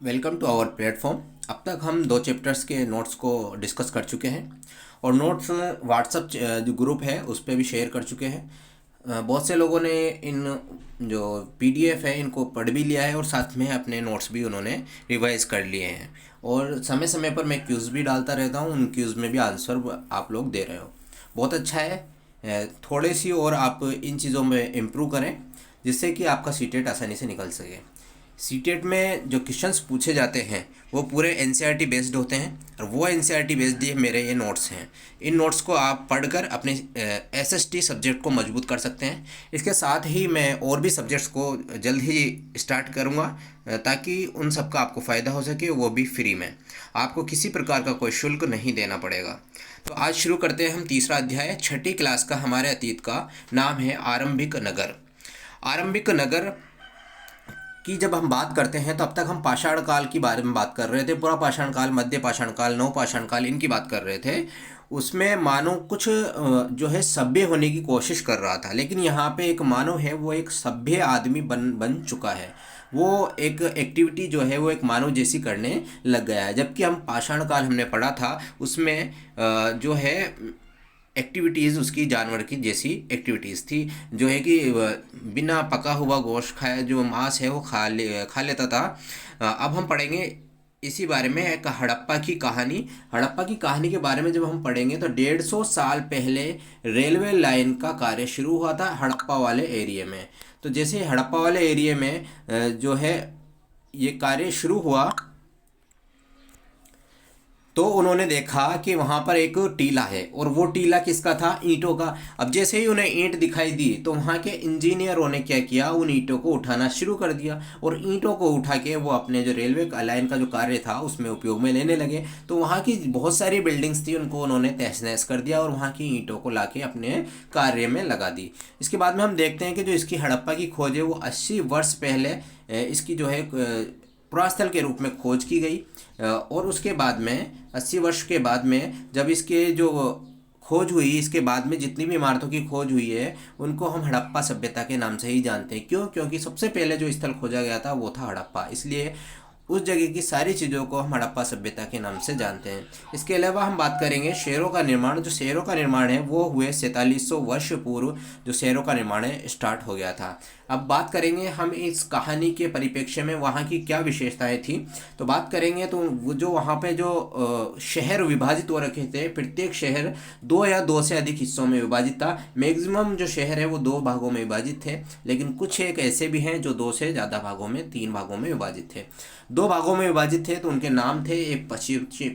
Welcome to our platform. अब तक हम दो चैप्टर्स के नोट्स को डिस्कस कर चुके हैं और नोट्स व्हाट्सएप जो ग्रुप है उस पर भी शेयर कर चुके हैं। बहुत से लोगों ने इन जो पीडीएफ है इनको पढ़ भी लिया है और साथ में अपने नोट्स भी उन्होंने रिवाइज कर लिए हैं। और समय समय पर मैं क्यूज़ भी डालता रहता हूँ, उन क्यूज़ में भी आंसर आप लोग दे रहे हो। बहुत अच्छा है। थोड़ी सी और आप इन चीज़ों में इम्प्रूव करें जिससे कि आपका सीटेट आसानी से निकल सके। सीटेट में जो क्वेश्चंस पूछे जाते हैं वो पूरे एनसीईआरटी बेस्ड होते हैं और वो एनसीईआरटी बेस्ड ही मेरे ये नोट्स हैं। इन नोट्स को आप पढ़कर अपने एसएसटी सब्जेक्ट को मजबूत कर सकते हैं। इसके साथ ही मैं और भी सब्जेक्ट्स को जल्द ही स्टार्ट करूँगा ताकि उन सब का आपको फ़ायदा हो सके, वो भी फ्री में। आपको किसी प्रकार का कोई शुल्क नहीं देना पड़ेगा। तो आज शुरू करते हैं हम तीसरा अध्याय, छठी क्लास का। हमारे अतीत का नाम है आरंभिक नगर। आरंभिक नगर की जब हम बात करते हैं तो अब तक हम पाषाण काल के बारे में बात कर रहे थे। पूरा पाषाण काल, मध्य पाषाण काल, नव पाषाण काल, इनकी बात कर रहे थे। उसमें मानव कुछ जो है सभ्य होने की कोशिश कर रहा था, लेकिन यहाँ पे एक मानव है वो एक सभ्य आदमी बन चुका है। वो एक एक्टिविटी जो है वो एक मानव जैसी करने लग गया है। जबकि हम पाषाण काल हमने पढ़ा था उसमें जो है एक्टिविटीज़ उसकी जानवर की जैसी एक्टिविटीज़ थी, जो है कि बिना पका हुआ गोश्त खाए जो मांस है वो खा लेता था। अब हम पढ़ेंगे इसी बारे में एक हड़प्पा की कहानी। हड़प्पा की कहानी के बारे में जब हम पढ़ेंगे तो 150 साल पहले रेलवे लाइन का कार्य शुरू हुआ था हड़प्पा वाले एरिया में। तो जैसे हड़प्पा वाले एरिया में जो है ये कार्य शुरू हुआ तो उन्होंने देखा कि वहाँ पर एक टीला है और वो टीला किसका था? ईंटों का। अब जैसे ही उन्हें ईंट दिखाई दी तो वहाँ के इंजीनियरों ने क्या किया, उन ईंटों को उठाना शुरू कर दिया और ईंटों को उठा के वो अपने जो रेलवे लाइन का जो कार्य था उसमें उपयोग में लेने लगे। तो वहाँ की बहुत सारी बिल्डिंग्स थी, उनको उन्होंने तहस नहस कर दिया और वहाँ की ईंटों को ला के अपने कार्य में लगा दी। इसके बाद में हम देखते हैं कि जो इसकी हड़प्पा की खोज है वो 80 वर्ष पहले इसकी जो है पुरास्थल के रूप में खोज की गई। और उसके बाद में 80 वर्ष के बाद में जब इसके जो खोज हुई, इसके बाद में जितनी भी इमारतों की खोज हुई है उनको हम हड़प्पा सभ्यता के नाम से ही जानते हैं। क्यों? क्योंकि सबसे पहले जो स्थल खोजा गया था वो था हड़प्पा, इसलिए उस जगह की सारी चीज़ों को हम हड़प्पा सभ्यता के नाम से जानते हैं। इसके अलावा हम बात करेंगे शहरों का निर्माण। जो शहरों का निर्माण है वो हुए 4700 वर्ष पूर्व जो शहरों का निर्माण है स्टार्ट हो गया था। अब बात करेंगे हम इस कहानी के परिप्रेक्ष्य में वहाँ की क्या विशेषताएं थी। तो बात करेंगे तो वो जो वहाँ पे जो शहर विभाजित हो रखे थे, प्रत्येक शहर 2 या 2 से अधिक हिस्सों में विभाजित था। मैक्सिमम जो शहर है वो 2 भागों में विभाजित थे, लेकिन कुछ एक ऐसे भी हैं जो 2 से ज़्यादा भागों में, 3 भागों में विभाजित थे। 2 भागों में विभाजित थे तो उनके नाम थे, एक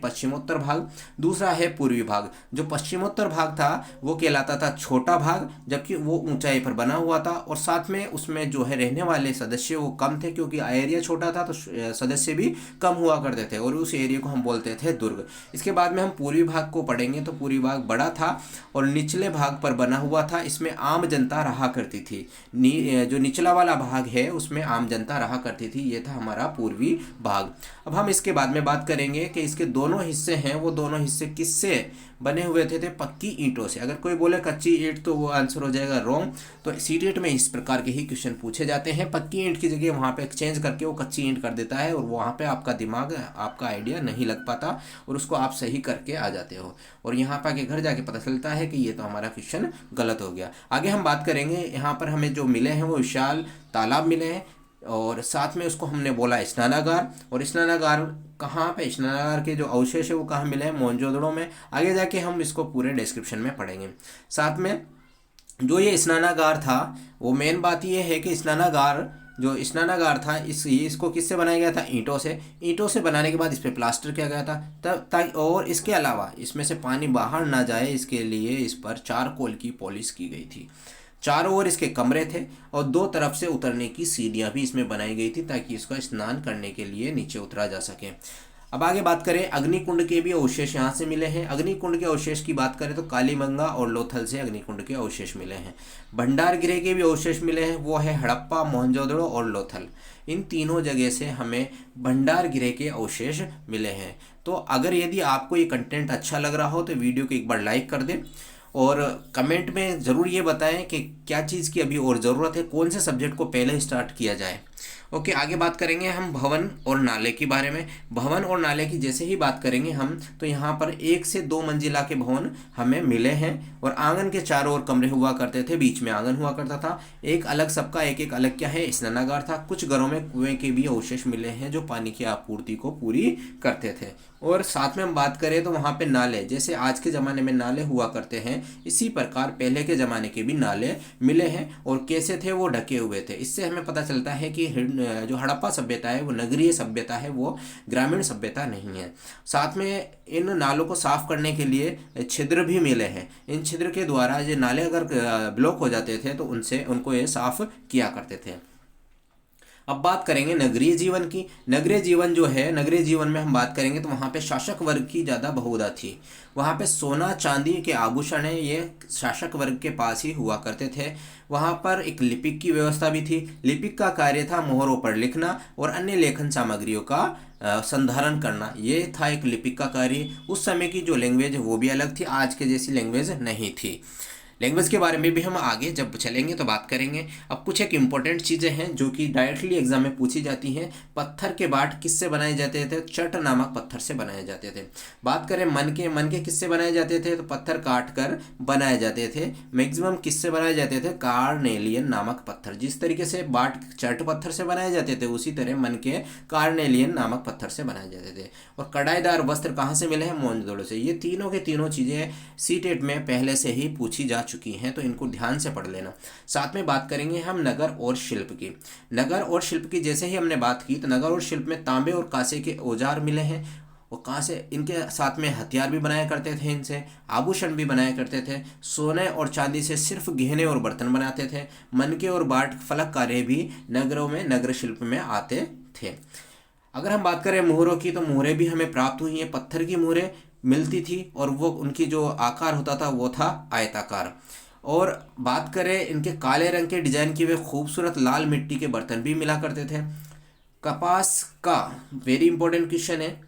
पश्चिमोत्तर भाग, दूसरा है पूर्वी भाग। जो पश्चिमोत्तर भाग था वो कहलाता था छोटा भाग, जबकि वो ऊंचाई पर बना हुआ था और साथ में उसमें जो है रहने वाले सदस्य वो कम थे, क्योंकि एरिया छोटा था तो सदस्य भी कम हुआ करते थे और उस एरिया को हम बोलते थे दुर्ग। इसके बाद में हम पूर्वी भाग को पढ़ेंगे तो पूर्वी भाग बड़ा था और निचले भाग पर बना हुआ था। इसमें आम जनता रहा करती थी। जो निचला वाला भाग है उसमें आम जनता रहा करती थी। ये था हमारा पूर्वी भाग। अब हम इसके बाद में बात करेंगे कि इसके दोनों हिस्से हैं वो दोनों हिस्से किससे बने हुए थे पक्की ईंटों से। अगर कोई बोले कच्ची ईंट तो वो आंसर हो जाएगा रॉन्ग। तो सीटेट में इस प्रकार के ही क्वेश्चन पूछे जाते हैं। पक्की ईंट की जगह वहाँ पे एक्सचेंज करके वो कच्ची ईंट कर देता है और वहाँ पे आपका दिमाग, आपका आइडिया नहीं लग पाता और उसको आप सही करके आ जाते हो और यहाँ पर आके घर जाके पता चलता है कि ये तो हमारा क्वेश्चन गलत हो गया। आगे हम बात करेंगे, यहाँ पर हमें जो मिले हैं वो विशाल तालाब मिले हैं और साथ में उसको हमने बोला स्नानागार। और स्नानागार कहाँ पे, स्नानागार के जो अवशेष है वो कहाँ मिले हैं? मोहनजोदड़ो में। आगे जाके हम इसको पूरे डिस्क्रिप्शन में पढ़ेंगे। साथ में जो ये स्नानागार था वो मेन बात ये है कि स्नानागार था इसको किससे बनाया गया था? ईंटों से। ईंटों से बनाने के बाद इस पर प्लास्टर किया गया था तब ताकि, और इसके अलावा इसमें से पानी बाहर ना जाए इसके लिए इस पर चारकोल की पॉलिश की गई थी। चारों ओर इसके कमरे थे और 2 तरफ से उतरने की सीढ़ियाँ भी इसमें बनाई गई थी ताकि इसका स्नान करने के लिए नीचे उतरा जा सके। अब आगे बात करें, अग्निकुंड के भी अवशेष यहाँ से मिले हैं। अग्निकुंड के अवशेष की बात करें तो कालीमंगा और लोथल से अग्निकुंड के अवशेष मिले हैं। भंडारगृह के भी अवशेष मिले हैं, वो है हड़प्पा, मोहनजोदड़ो और लोथल। इन तीनों जगह से हमें भंडारगृह के अवशेष मिले हैं। तो अगर यदि आपको ये कंटेंट अच्छा लग रहा हो तो वीडियो को एक बार लाइक कर दें और कमेंट में ज़रूर ये बताएं कि क्या चीज़ की अभी और ज़रूरत है, कौन से सब्जेक्ट को पहले स्टार्ट किया जाए। ओके, आगे बात करेंगे हम भवन और नाले के बारे में। भवन और नाले की जैसे ही बात करेंगे हम, तो यहाँ पर 1 से 2 मंजिला के भवन हमें मिले हैं और आंगन के चारों ओर कमरे हुआ करते थे, बीच में आंगन हुआ करता था। एक अलग सबका एक एक अलग क्या है, स्नानागार था। कुछ घरों में कुएं के भी अवशेष मिले हैं जो पानी की आपूर्ति को पूरी करते थे। और साथ में हम बात करें तो वहाँ पे नाले, जैसे आज के ज़माने में नाले हुआ करते हैं, इसी प्रकार पहले के ज़माने के भी नाले मिले हैं। और कैसे थे, वो ढके हुए थे। इससे हमें पता चलता है कि जो हड़प्पा सभ्यता है वो नगरीय सभ्यता है, वो ग्रामीण सभ्यता नहीं है। साथ में इन नालों को साफ करने के लिए छिद्र भी मिले हैं। इन छिद्र के द्वारा ये नाले अगर ब्लॉक हो जाते थे तो उनसे उनको ये साफ किया करते थे। अब बात करेंगे नगरीय जीवन की। नगरीय जीवन जो है, नगरीय जीवन में हम बात करेंगे तो वहाँ पे शासक वर्ग की ज़्यादा बहुधा थी। वहाँ पे सोना चांदी के आभूषण है, ये शासक वर्ग के पास ही हुआ करते थे। वहाँ पर एक लिपिक की व्यवस्था भी थी। लिपिक का कार्य था मोहरों पर लिखना और अन्य लेखन सामग्रियों का संधारण करना, ये था एक लिपिक का कार्य। उस समय की जो लैंग्वेज है वो भी अलग थी, आज के जैसी लैंग्वेज नहीं थी। लैंग्वेज के बारे में भी हम आगे जब चलेंगे तो बात करेंगे। अब कुछ एक इंपॉर्टेंट चीज़ें हैं जो कि डायरेक्टली एग्जाम में पूछी जाती हैं। पत्थर के बाट किससे बनाए जाते थे? चट नामक पत्थर से बनाए जाते थे। बात करें मन के किससे बनाए जाते थे? तो पत्थर काट कर बनाए जाते थे। मैक्सिमम किससे बनाए जाते थे? कार्नेलियन नामक पत्थर। जिस तरीके से बाट चट पत्थर से बनाए जाते थे, उसी तरह मन के कार्नेलियन नामक पत्थर से बनाए जाते थे। और कढ़ाईदार वस्त्र कहाँ से मिले हैं? मोहनजोदड़ो से। ये तीनों के तीनों चीज़ें सीटेट में पहले से ही पूछी जा चुकी हैं, तो इनको ध्यान से पढ़ लेना। साथ में बात करेंगे हम नगर और शिल्प की। नगर और शिल्प की जैसे ही हमने बात की, तो नगर और शिल्प में तांबे और कांसे के औजार मिले हैं। और कांसे, इनके साथ में हथियार भी बनाया करते थे, इनसे आभूषण भी बनाया करते थे। सोने और चांदी से सिर्फ गहने और बर्तन बनाते थे। मनके और बाट फलक कार्य भी नगरों में, नगर शिल्प में आते थे। अगर हम बात करें मोहरों की, तो मोहरें भी हमें प्राप्त हुई हैं। पत्थर की मोहरें मिलती थी और वो उनकी जो आकार होता था वो था आयताकार। और बात करें इनके काले रंग के डिजाइन किए हुए खूबसूरत लाल मिट्टी के बर्तन भी मिला करते थे। कपास का वेरी इंपॉर्टेंट क्वेश्चन है।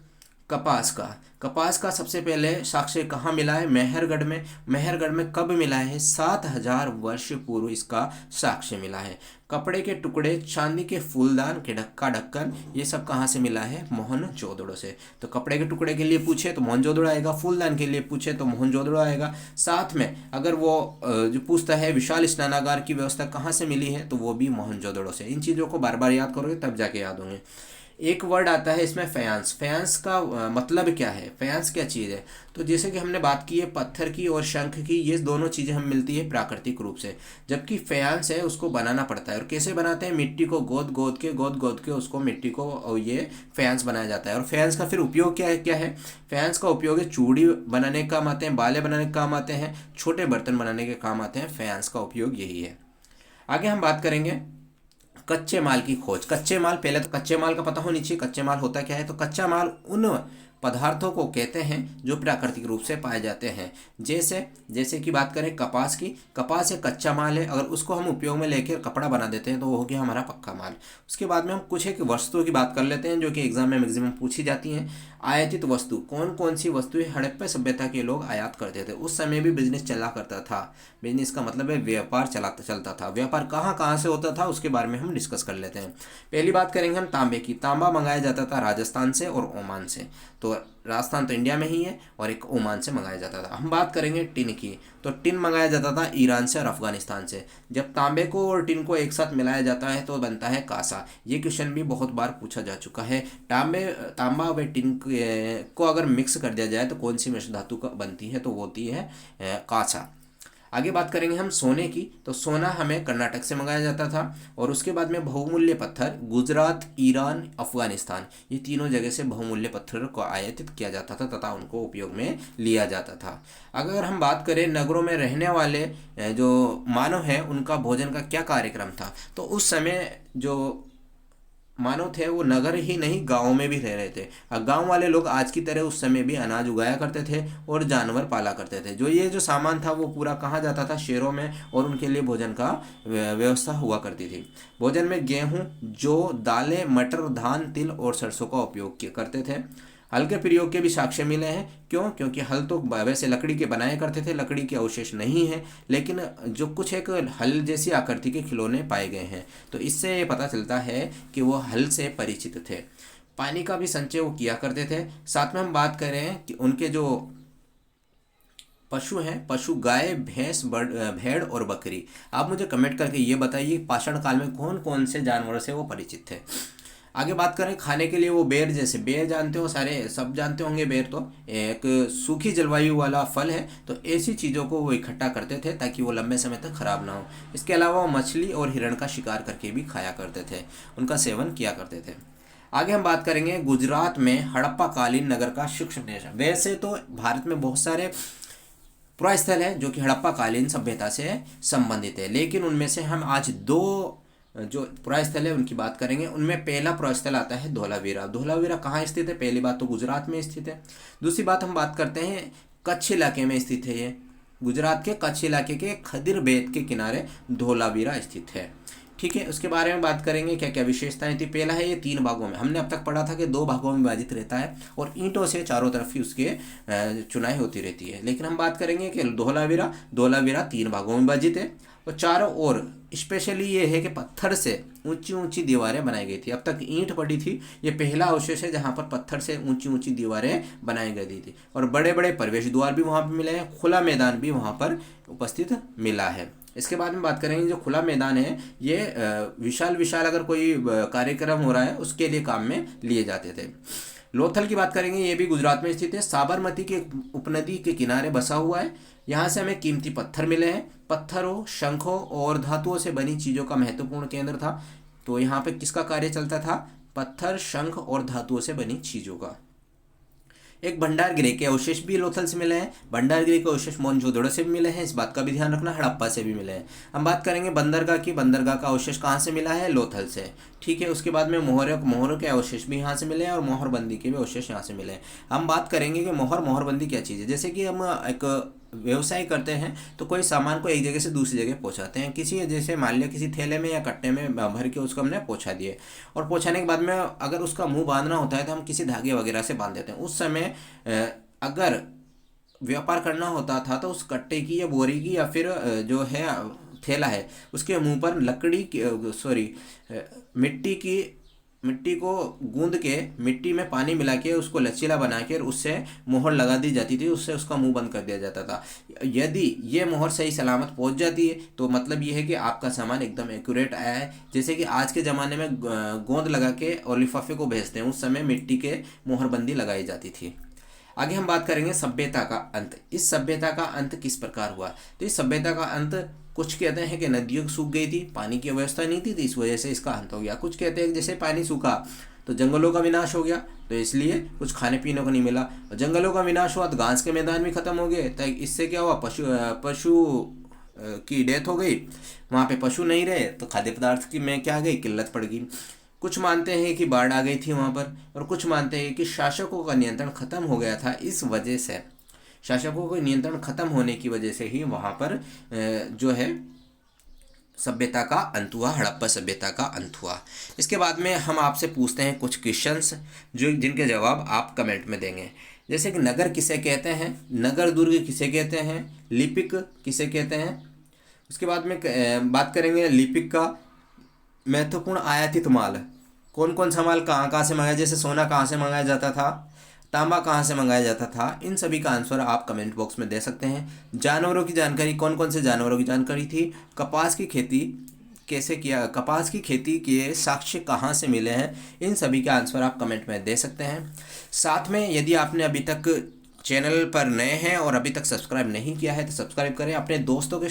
कपास का सबसे पहले साक्ष्य कहाँ मिला है? मेहरगढ़ में। मेहरगढ़ में कब मिला है? 7000 वर्ष पूर्व इसका साक्ष्य मिला है। कपड़े के टुकड़े, चांदी के फूलदान के ढक्कन, ये सब कहाँ से मिला है? मोहनजोदड़ो से। तो कपड़े के टुकड़े के लिए पूछे तो मोहनजोदड़ो आएगा, फूलदान के लिए पूछे तो मोहनजोदड़ो आएगा। साथ में अगर वो जो पूछता है विशाल स्नानागार की व्यवस्था कहाँ से मिली है, तो वो भी मोहनजोदड़ो से। इन चीज़ों को बार बार याद करोगे तब जाके याद होंगे। एक वर्ड आता है इसमें फैंस। फैंस का मतलब क्या है? फैंस क्या चीज़ है? तो जैसे कि हमने बात की है पत्थर की और शंख की, ये दोनों चीज़ें हम मिलती है प्राकृतिक रूप से। जबकि फैंस है उसको बनाना पड़ता है। और कैसे बनाते हैं? मिट्टी को गोद गोद के उसको मिट्टी को ये फैंस बनाया जाता है। और फैंस का फिर उपयोग क्या है? फैंस का उपयोग है चूड़ी बनाने के काम आते हैं, बाले बनाने के काम आते हैं, छोटे बर्तन बनाने के काम आते हैं। फैंस का उपयोग यही है। आगे हम बात करेंगे कच्चे माल की खोज। कच्चे माल, पहले तो कच्चे माल का पता होनी चाहिए। कच्चे माल होता क्या है? तो कच्चा माल उन पदार्थों को कहते हैं जो प्राकृतिक रूप से पाए जाते हैं। जैसे कि बात करें कपास की, कपास एक कच्चा माल है। अगर उसको हम उपयोग में लेकर कपड़ा बना देते हैं तो वो हो गया हमारा पक्का माल। उसके बाद में हम कुछ एक वस्तुओं की बात कर लेते हैं जो कि एग्जाम में मैक्सिमम पूछी जाती हैं। आयातित वस्तु, कौन कौन सी वस्तुएं हड़प्पा सभ्यता के लोग आयात करते थे? उस समय भी बिजनेस चला करता था। बिजनेस का मतलब है व्यापार चलता था। व्यापार कहाँ कहाँ से होता था उसके बारे में हम डिस्कस कर लेते हैं। पहली बात करेंगे हम तांबे की। तांबा मंगाया जाता था राजस्थान से और ओमान से। तो राजस्थान तो इंडिया में ही है और एक ओमान से मंगाया जाता था। हम बात करेंगे टिन की, तो टिन मंगाया जाता था ईरान से और अफगानिस्तान से। जब तांबे को और टिन को एक साथ मिलाया जाता है तो बनता है कांसा। ये क्वेश्चन भी बहुत बार पूछा जा चुका है। तांबा व टिन को अगर मिक्स कर दिया जाए तो कौन सी मिश्र धातु बनती है? तो वो होती है कांसा। आगे बात करेंगे हम सोने की, तो सोना हमें कर्नाटक से मंगाया जाता था। और उसके बाद में बहुमूल्य पत्थर गुजरात, ईरान, अफगानिस्तान, ये तीनों जगह से बहुमूल्य पत्थर को आयातित किया जाता था तथा उनको उपयोग में लिया जाता था। अगर हम बात करें नगरों में रहने वाले जो मानव हैं उनका भोजन का क्या कार्यक्रम था, तो उस समय जो मानव थे वो नगर ही नहीं गाँव में भी रह रहे थे। गांव वाले लोग आज की तरह उस समय भी अनाज उगाया करते थे और जानवर पाला करते थे। ये जो सामान था वो पूरा कहाँ जाता था? शहरों में, और उनके लिए भोजन का व्यवस्था हुआ करती थी। भोजन में गेहूँ, जौ, दालें, मटर, धान, तिल और सरसों का उपयोग करते थे। हल के प्रयोग के भी साक्ष्य मिले हैं। क्यों? क्योंकि हल तो वैसे लकड़ी के बनाया करते थे, लकड़ी के अवशेष नहीं है, लेकिन जो कुछ एक हल जैसी आकृति के खिलौने पाए गए हैं। तो इससे ये पता चलता है कि वो हल से परिचित थे। पानी का भी संचय वो किया करते थे। साथ में हम बात करें कि उनके जो पशु हैं, पशु गाय, भैंस, भेड़ और बकरी। आप मुझे कमेंट करके ये बताइए पाषाण काल में कौन कौन से जानवरों से वो परिचित थे। आगे बात करें खाने के लिए, वो बेर, जैसे बेर जानते हो, सारे सब जानते होंगे, बेर तो एक सूखी जलवायु वाला फल है। तो ऐसी चीज़ों को वो इकट्ठा करते थे ताकि वो लंबे समय तक खराब ना हो। इसके अलावा वो मछली और हिरण का शिकार करके भी खाया करते थे, उनका सेवन किया करते थे। आगे हम बात करेंगे गुजरात में हड़प्पा कालीन नगर का सूक्ष्म निदर्शन। वैसे तो भारत में बहुत सारे पुरास्थल है जो कि हड़प्पा कालीन सभ्यता से संबंधित है, लेकिन उनमें से हम आज दो जो पुरास्थल है उनकी बात करेंगे। उनमें पहला पुरास्थल आता है धोलावीरा। धोलावीरा कहाँ स्थित है? पहली बात तो गुजरात में स्थित है। दूसरी बात हम बात करते हैं कच्छ इलाके में स्थित है। ये गुजरात के कच्छ इलाके के खदिर बेट के किनारे धोलावीरा स्थित है। ठीक है, उसके बारे में बात करेंगे क्या क्या विशेषताएं थी। पहला है ये 3 भागों में, हमने अब तक पढ़ा था कि 2 भागों में विभाजित रहता है और ईंटों से चारों तरफ ही उसके चुनाई होती रहती है। लेकिन हम बात करेंगे कि धोलावीरा 3 भागों में विभाजित है और चारों ओर स्पेशली ये है कि पत्थर से ऊंची ऊंची दीवारें बनाई गई थी। अब तक ईंट पड़ी थी, ये पहला अवशेष है जहाँ पर पत्थर से ऊंची ऊंची दीवारें बनाई गई थी। और बड़े बड़े प्रवेश द्वार भी वहाँ पर मिले हैं, खुला मैदान भी वहाँ पर उपस्थित मिला है। इसके बाद में बात करेंगे जो खुला मैदान है, ये विशाल विशाल अगर कोई कार्यक्रम हो रहा है उसके लिए काम में लिए जाते थे। लोथल की बात करेंगे, ये भी गुजरात में स्थित है, साबरमती के उपनदी के किनारे बसा हुआ है। यहाँ से हमें कीमती पत्थर मिले हैं। पत्थरों, शंखों और धातुओं से बनी चीज़ों का महत्वपूर्ण केंद्र था। तो यहाँ पे किसका कार्य चलता था? पत्थर, शंख और धातुओं से बनी चीज़ों का। एक भंडारगृह के अवशेष भी लोथल से मिले हैं। भंडारगृह के अवशेष मोहनजोदड़ो से भी मिले हैं, इस बात का भी ध्यान रखना। हड़प्पा से भी मिले हैं। हम बात करेंगे बंदरगाह की। बंदरगाह का अवशेष कहाँ से मिला है? लोथल से। ठीक है, उसके बाद में मोहरों के अवशेष भी यहाँ से मिले हैं और मोहरबंदी के भी अवशेष यहाँ से मिले हैं। हम बात करेंगे कि मोहरबंदी क्या चीज़ है। जैसे कि हम एक व्यवसाय करते हैं तो कोई सामान को एक जगह से दूसरी जगह पहुंचाते हैं, किसी जैसे मान लिया किसी थैले में या कट्टे में भर के उसको हमने पहुंचा दिए, और पहुंचाने के बाद में अगर उसका मुंह बांधना होता है तो हम किसी धागे वगैरह से बांध देते हैं। उस समय अगर व्यापार करना होता था तो उस कट्टे की या बोरी की या फिर जो है थैला है उसके मुंह पर मिट्टी को गूंद के मिट्टी में पानी मिला के उसको लचीला बना के उससे मोहर लगा दी जाती थी, उससे उसका मुंह बंद कर दिया जाता था। यदि ये मोहर सही सलामत पहुंच जाती है तो मतलब ये है कि आपका सामान एकदम एक्यूरेट आया है। जैसे कि आज के ज़माने में गोंद लगा के और लिफाफे को भेजते हैं, उस समय मिट्टी के मोहरबंदी लगाई जाती थी। आगे हम बात करेंगे सभ्यता का अंत। इस सभ्यता का अंत किस प्रकार हुआ? तो इस सभ्यता का अंत, कुछ कहते हैं कि नदियों सूख गई थी, पानी की व्यवस्था नहीं थी तो इस वजह से इसका अंत हो गया। कुछ कहते हैं कि जैसे पानी सूखा तो जंगलों का विनाश हो गया, तो इसलिए कुछ खाने पीने को नहीं मिला। और जंगलों का विनाश हुआ तो घास के मैदान भी खत्म हो गए, तो इससे क्या हुआ? पशु की डेथ हो गई, वहाँ पे पशु नहीं रहे तो खाद्य पदार्थ की में क्या आ गई? किल्लत पड़ गई। कुछ मानते हैं कि बाढ़ आ गई थी वहाँ पर, और कुछ मानते हैं कि शासकों का नियंत्रण खत्म हो गया था। इस वजह से शासकों का नियंत्रण खत्म होने की वजह से ही वहाँ पर जो है सभ्यता का अंत हुआ, हड़प्पा सभ्यता का अंत हुआ। इसके बाद में हम आपसे पूछते हैं कुछ क्वेश्चंस जिनके जवाब आप कमेंट में देंगे। जैसे कि नगर किसे कहते हैं, नगर दुर्ग किसे कहते हैं, लिपिक किसे कहते हैं। उसके बाद में बात करेंगे लिपिक का महत्वपूर्ण आयातित माल, कौन कौन सा माल कहाँ कहाँ से मंगाया, जैसे सोना कहाँ से मंगाया जाता था, तांबा कहाँ से मंगाया जाता था। इन सभी का आंसर आप कमेंट बॉक्स में दे सकते हैं। जानवरों की जानकारी, कौन कौन से जानवरों की जानकारी थी। कपास की खेती कैसे किया, कपास की खेती के साक्ष्य कहाँ से मिले हैं, इन सभी का आंसर आप कमेंट में दे सकते हैं। साथ में यदि आपने अभी तक चैनल पर नए हैं और अभी तक सब्सक्राइब नहीं किया है तो सब्सक्राइब करें, अपने दोस्तों के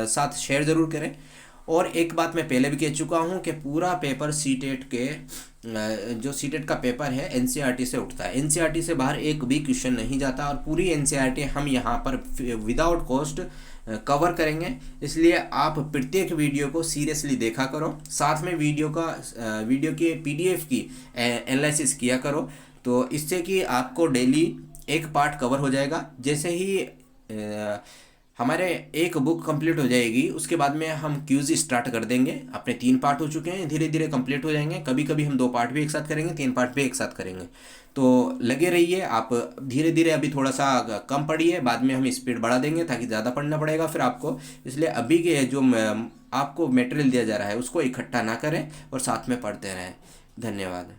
साथ शेयर ज़रूर करें। और एक बात मैं पहले भी कह चुका हूँ कि पूरा पेपर सीटेट के जो सीटेट का पेपर है एनसीईआरटी से उठता है। एनसीईआरटी से बाहर एक भी क्वेश्चन नहीं जाता और पूरी एनसीईआरटी हम यहाँ पर विदाउट कॉस्ट कवर करेंगे। इसलिए आप प्रत्येक वीडियो को सीरियसली देखा करो, साथ में वीडियो के पीडीएफ की एनालिसिस किया करो, तो इससे कि आपको डेली एक पार्ट कवर हो जाएगा। जैसे ही हमारे एक बुक कंप्लीट हो जाएगी, उसके बाद में हम क्यूज स्टार्ट कर देंगे। अपने 3 पार्ट हो चुके हैं, धीरे धीरे कंप्लीट हो जाएंगे। कभी कभी हम 2 पार्ट भी एक साथ करेंगे, 3 पार्ट भी एक साथ करेंगे। तो लगे रहिए आप। धीरे धीरे अभी थोड़ा सा कम पढ़िए, बाद में हम स्पीड बढ़ा देंगे ताकि ज़्यादा पढ़ना पड़ेगा फिर आपको। इसलिए अभी के जो आपको मटेरियल दिया जा रहा है उसको इकट्ठा ना करें और साथ में पढ़ते रहें। धन्यवाद।